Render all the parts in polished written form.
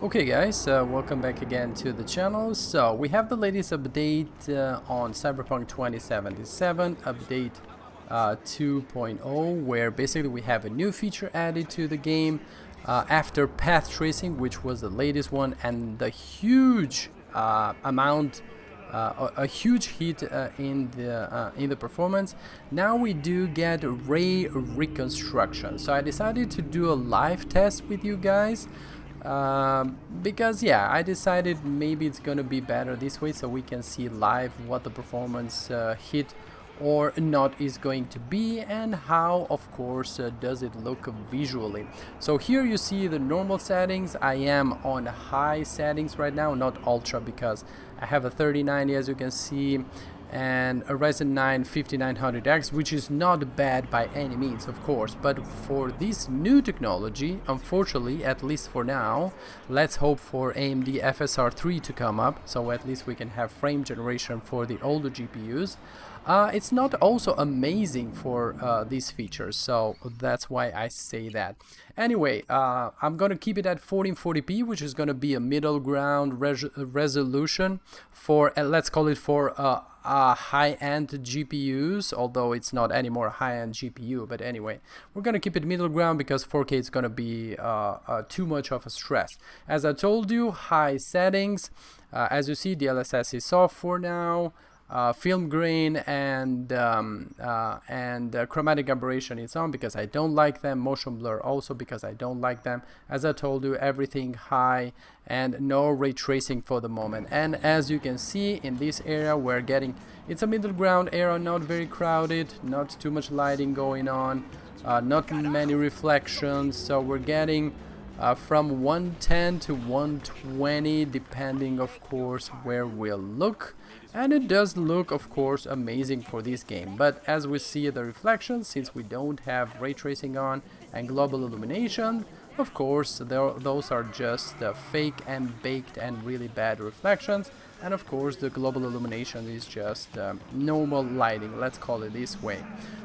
Okay guys, welcome back again to the channel. So we have the latest update on Cyberpunk 2077 update 2.0, where basically we have a new feature added to the game after path tracing, which was the latest one, and the huge a huge hit in the performance. Now we do get ray reconstruction. So I decided to do a live test with you guys. Because yeah, I decided maybe it's gonna be better this way, so we can see live what the performance hit or not is going to be, and how of course does it look visually. So here you see the normal settings. I am on high settings right now, not ultra, because I have a 3090 as you can see, and a Ryzen 9 5900X, which is not bad by any means, of course. But for this new technology, unfortunately, at least for now, let's hope for AMD FSR3 to come up, so at least we can have frame generation for the older GPUs. It's not also amazing for these features, so that's why I say that. Anyway, I'm gonna keep it at 1440p, which is gonna be a middle ground resolution for, let's call it for high-end GPUs, although it's not anymore a high-end GPU. But anyway, we're gonna keep it middle ground because 4K is gonna be too much of a stress. As I told you, high settings. As you see, DLSS is off for now. Film grain and chromatic aberration is on because I don't like them. Motion blur also because I don't like them. As I told you, everything high, and no ray tracing for the moment. And as you can see in this area, we're getting, it's a middle ground area, not very crowded, not too much lighting going on, not many reflections. So we're getting from 110 to 120 depending of course where we'll look, and it does look of course amazing for this game. But as we see the reflections, since we don't have ray tracing on and global illumination, of course those are just fake and baked and really bad reflections. And of course the global illumination is just normal lighting, let's call it this way.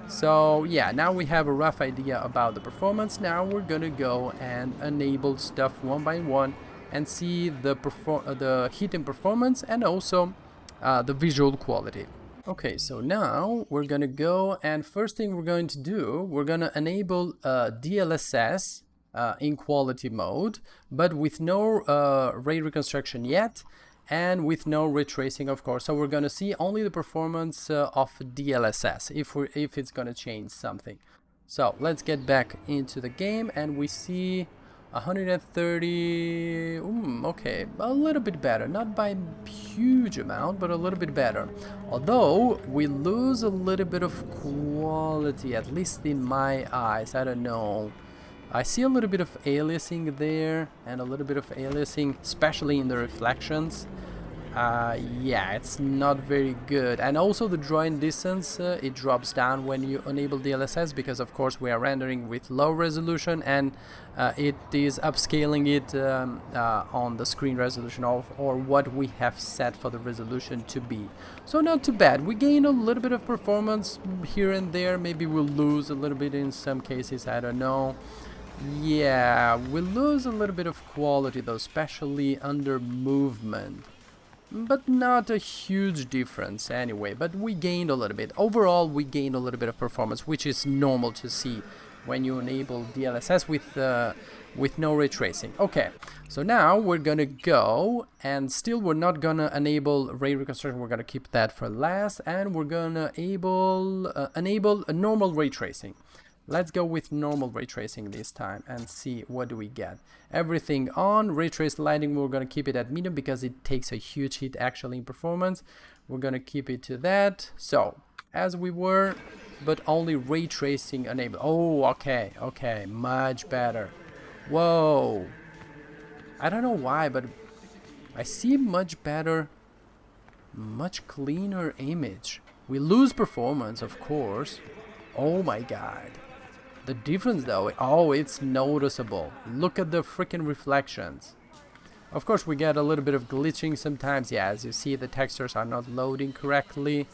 So yeah, now we have a rough idea about the performance. Now we're gonna go and enable stuff one by one and see the hit in performance and also the visual quality. Okay, so now we're gonna go, and first thing we're going to do, we're gonna enable DLSS in quality mode, but with no ray reconstruction yet, and with no ray tracing of course. So we're gonna see only the performance of DLSS if it's gonna change something. So let's get back into the game, and we see 130. Okay, a little bit better, not by a huge amount, but a little bit better. Although we lose a little bit of quality, at least in my eyes. I don't know, I see a little bit of aliasing there, and a little bit of aliasing, especially in the reflections. Yeah, it's not very good. And also the drawing distance, it drops down when you enable DLSS, because of course we are rendering with low resolution, and it is upscaling it on the screen resolution or what we have set for the resolution to be. So not too bad. We gain a little bit of performance here and there. Maybe we'll lose a little bit in some cases, I don't know. Yeah, we lose a little bit of quality though, especially under movement, but not a huge difference anyway. But we gained a little bit. Overall, we gained a little bit of performance, which is normal to see when you enable DLSS with no ray tracing. Okay, so now we're gonna go, and still we're not gonna enable ray reconstruction. We're gonna keep that for last, and we're gonna enable a normal ray tracing. Let's go with normal ray tracing this time and see what do we get. Everything on. Ray trace lighting, we're gonna keep it at medium because it takes a huge hit actually in performance. We're gonna keep it to that. So as we were, but only ray tracing enabled. Oh, okay, okay, much better. Whoa, I don't know why, but I see much better, much cleaner image. We lose performance, of course. Oh my god. The difference though, oh, it's noticeable. Look at the freaking reflections. Of course we get a little bit of glitching sometimes. Yeah, as you see, the textures are not loading correctly.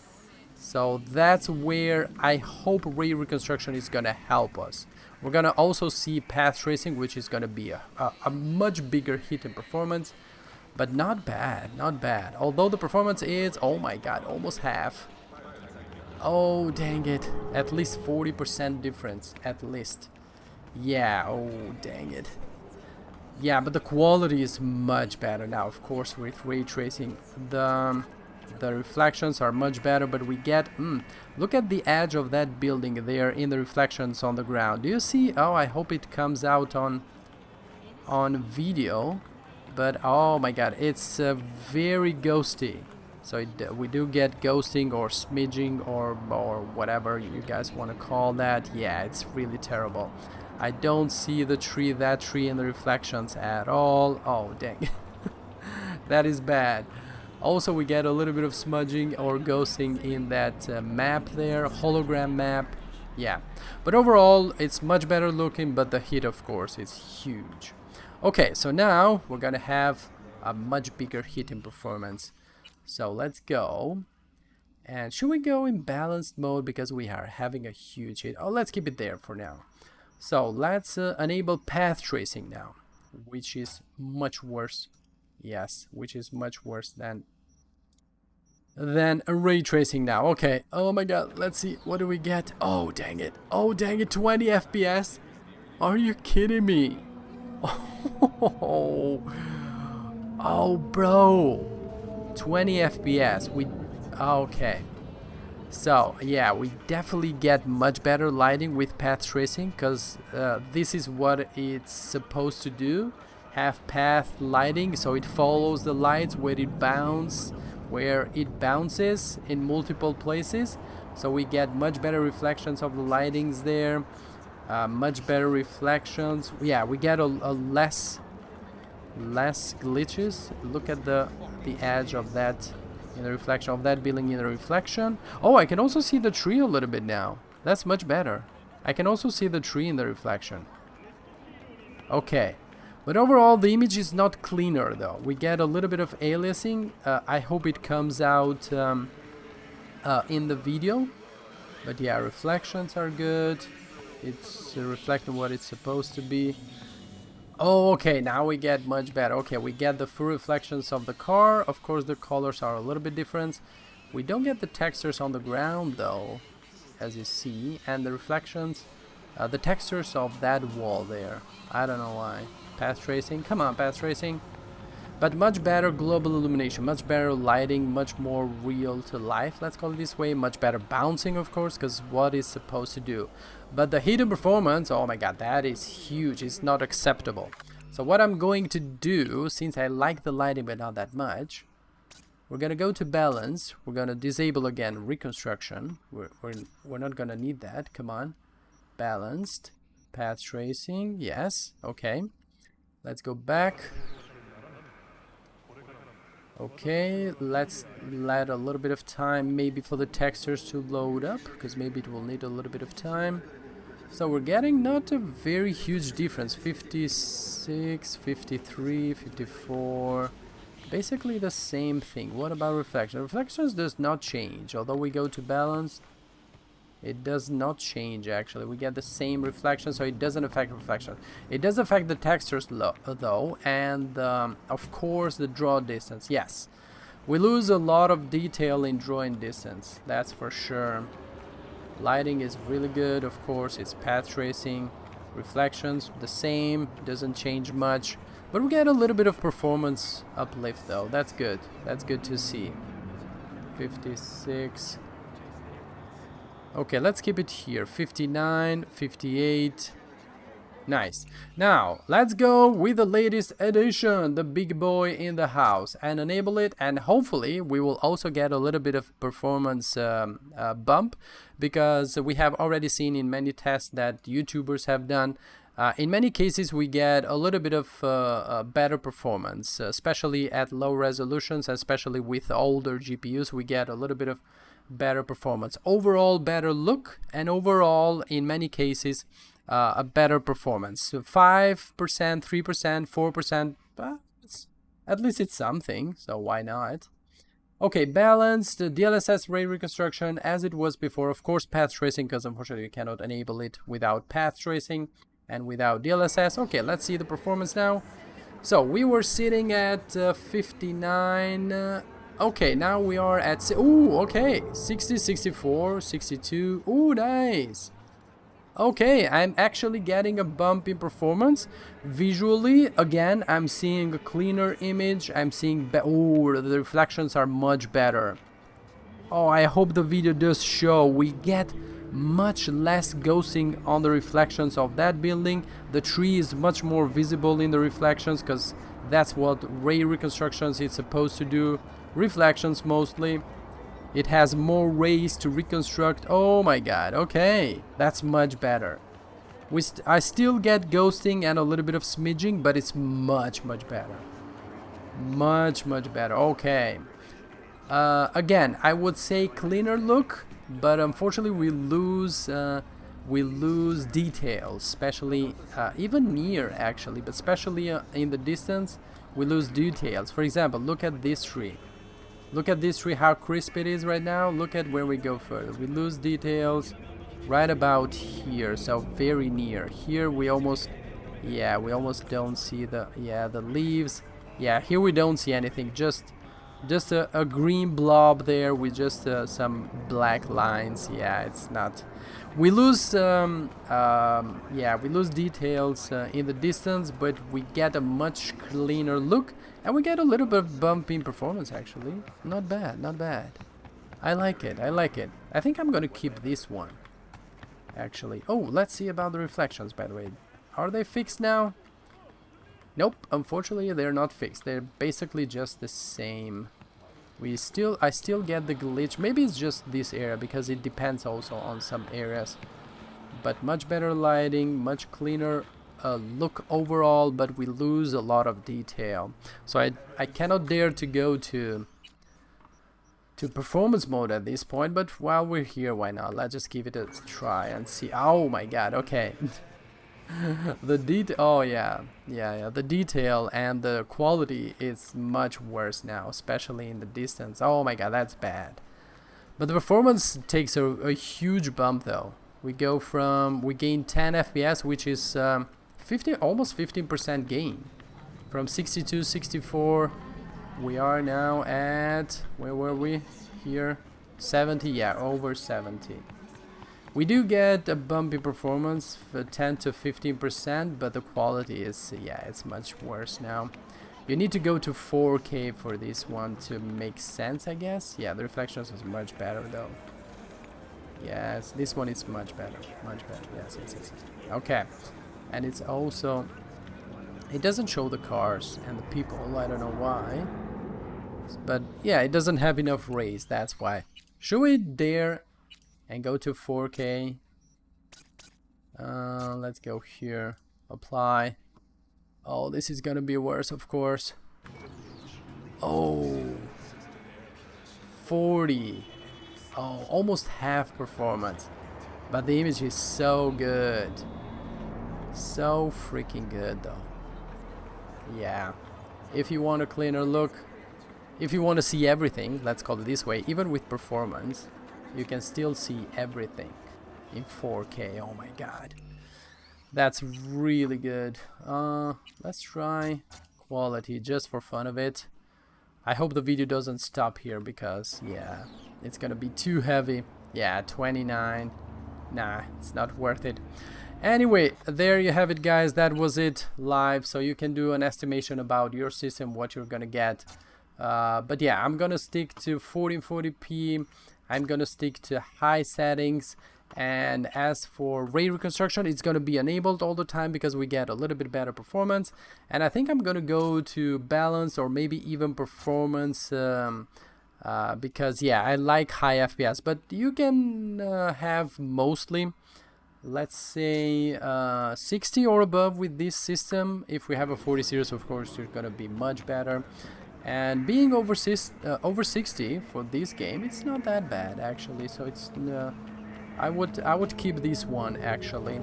So that's where I hope ray reconstruction is gonna help us. We're gonna also see path tracing, which is gonna be a much bigger hit in performance, but not bad, not bad. Although the performance is, oh my god, almost half. Oh dang it, at least 40% difference, at least. Yeah, oh dang it. Yeah, but the quality is much better now, of course, with ray tracing. The reflections are much better, but we get, look at the edge of that building there in the reflections on the ground. Do you see? Oh, I hope it comes out on video, but oh my god, it's very ghosty. So we do get ghosting or smidging or whatever you guys want to call that. Yeah, it's really terrible. I don't see that tree in the reflections at all. Oh dang. That is bad. Also, we get a little bit of smudging or ghosting in that map there, hologram map. Yeah, but overall it's much better looking, but the hit, of course, is huge. Okay, so now we're gonna have a much bigger hit in performance. So let's go. And should we go in balanced mode because we are having a huge hit? Oh, let's keep it there for now. So let's enable path tracing now, which is much worse. Yes, which is much worse than ray tracing now. Okay, oh my god, let's see, what do we get? Oh dang it, 20 FPS? Are you kidding me? Oh bro, 20 FPS. Okay. So yeah, we definitely get much better lighting with path tracing, because this is what it's supposed to do. Have path lighting, so it follows the lights where it bounces in multiple places. So we get much better reflections of the lightings there, much better reflections. Yeah, we get a less glitches. Look at the edge of that in the reflection of that building in the reflection. Oh, I can also see the tree a little bit now. That's much better. I can also see the tree in the reflection. Okay, but overall the image is not cleaner though. We get a little bit of aliasing. I hope it comes out in the video. But yeah, reflections are good. It's reflecting what it's supposed to be. Oh, okay, now we get much better. Okay, we get the full reflections of the car. Of course, the colors are a little bit different. We don't get the textures on the ground, though, as you see. And the reflections, the textures of that wall there. I don't know why. Path tracing, come on, path tracing. But much better global illumination, much better lighting, much more real to life, let's call it this way. Much better bouncing, of course, because what it's supposed to do. But the hidden performance, oh my god, that is huge. It's not acceptable. So what I'm going to do, since I like the lighting but not that much, we're gonna go to balance. We're gonna disable again reconstruction. We're not gonna need that. Come on, balanced, path tracing, yes, okay. Let's go back. Okay, let's let a little bit of time maybe for the textures to load up, because maybe it will need a little bit of time. So we're getting not a very huge difference, 56, 53, 54, basically the same thing. What about reflection? Reflections does not change, although we go to balance. It does not change actually. We get the same reflection, so it doesn't affect reflection. It does affect the textures though, and of course the draw distance. Yes, we lose a lot of detail in drawing distance, that's for sure. Lighting is really good, of course. It's path tracing. Reflections the same, doesn't change much, but we get a little bit of performance uplift though. That's good. That's good to see. 56. Okay, let's keep it here. 59, 58. Nice. Now, let's go with the latest edition, the big boy in the house, and enable it, and hopefully we will also get a little bit of performance bump, because we have already seen in many tests that YouTubers have done. In many cases, we get a little bit of better performance, especially at low resolutions, especially with older GPUs, we get a little bit of better performance, overall better look, and overall in many cases a better performance. So 5%, 3%, 4%, at least it's something, so why not? Okay, balanced DLSS ray reconstruction as it was before. Of course, path tracing, because unfortunately you cannot enable it without path tracing and without DLSS. Okay, let's see the performance now. So we were sitting at 59. Okay, now we are at... Ooh, okay, 60, 64, 62. Ooh, nice. Okay, I'm actually getting a bump in performance. Visually, again, I'm seeing a cleaner image. I'm seeing... Oh, the reflections are much better. Oh, I hope the video does show. We get much less ghosting on the reflections of that building. The tree is much more visible in the reflections because that's what ray reconstructions is supposed to do. Reflections mostly. It has more rays to reconstruct. Oh my god, okay, that's much better. I still get ghosting and a little bit of smidging, but it's much better. Much better. Okay. Again, I would say cleaner look, but unfortunately we lose details, especially even near actually, but especially in the distance we lose details. For example, look at this tree. Look at this tree, how crisp it is right now. Look at where we go further. We lose details right about here, so very near. Here we almost, yeah, we almost don't see the, yeah, the leaves. Yeah, here we don't see anything. Just a green blob there with just some black lines. Yeah, it's not. We lose, yeah, we lose details in the distance, but we get a much cleaner look. And we get a little bit of bump in performance actually. Not bad, not bad. I like it, I like it. I think I'm gonna keep this one. Actually. Oh, let's see about the reflections, by the way. Are they fixed now? Nope, unfortunately they're not fixed. They're basically just the same. I still get the glitch. Maybe it's just this area because it depends also on some areas. But much better lighting, much cleaner look overall, but we lose a lot of detail. So I cannot dare to go to performance mode at this point, but while we're here, why not? Let's just give it a try and see. Oh my god, okay. The detail, oh yeah, the detail and the quality is much worse now, especially in the distance. Oh my god, that's bad. But the performance takes a huge bump though. We gain 10 FPS, which is almost 15% gain. From 62, 64, we are now at, where were we? Here, 70, yeah, over 70. We do get a bump in performance for 10 to 15%, but the quality is, yeah, it's much worse now. You need to go to 4K for this one to make sense, I guess. Yeah, the reflections is much better though. Yes, this one is much better, yes. Okay. And it's also, it doesn't show the cars and the people, I don't know why, but yeah, it doesn't have enough rays, that's why. Should we dare and go to 4K? Let's go here, apply. Oh, this is gonna be worse, of course. Oh, 40. Oh, almost half performance, but the image is so good. So freaking good though. Yeah, if you want a cleaner look, if you want to see everything, let's call it this way, even with performance you can still see everything in 4K. Oh my god, that's really good. Let's try quality just for fun of it. I hope the video doesn't stop here because yeah, it's gonna be too heavy. Yeah, 29. Nah, it's not worth it. Anyway, there you have it guys, that was it live, so you can do an estimation about your system, what you're gonna get. But yeah, I'm gonna stick to 1440p, I'm gonna stick to high settings, and as for ray reconstruction, it's gonna be enabled all the time because we get a little bit better performance. And I think I'm gonna go to balance or maybe even performance, because yeah, I like high FPS, but you can have mostly, let's say 60 or above with this system. If we have a 40 series, of course you're gonna be much better, and being over 60 for this game, it's not that bad actually. So it's I would keep this one actually,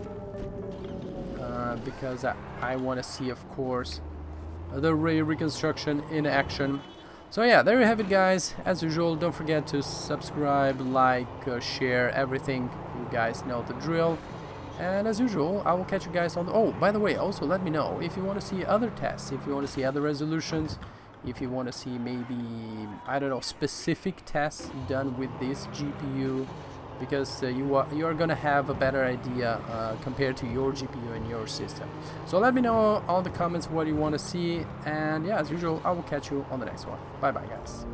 because I want to see, of course, the ray reconstruction in action. So yeah, there you have it, guys. As usual, don't forget to subscribe, like, share, everything. You guys know the drill. And as usual, I will catch you guys on the... Oh, by the way, also let me know if you want to see other tests, if you want to see other resolutions, if you want to see maybe, I don't know, specific tests done with this GPU, because you are gonna have a better idea compared to your GPU and your system. So let me know on the comments what you want to see, and yeah, as usual, I will catch you on the next one. Bye bye, guys.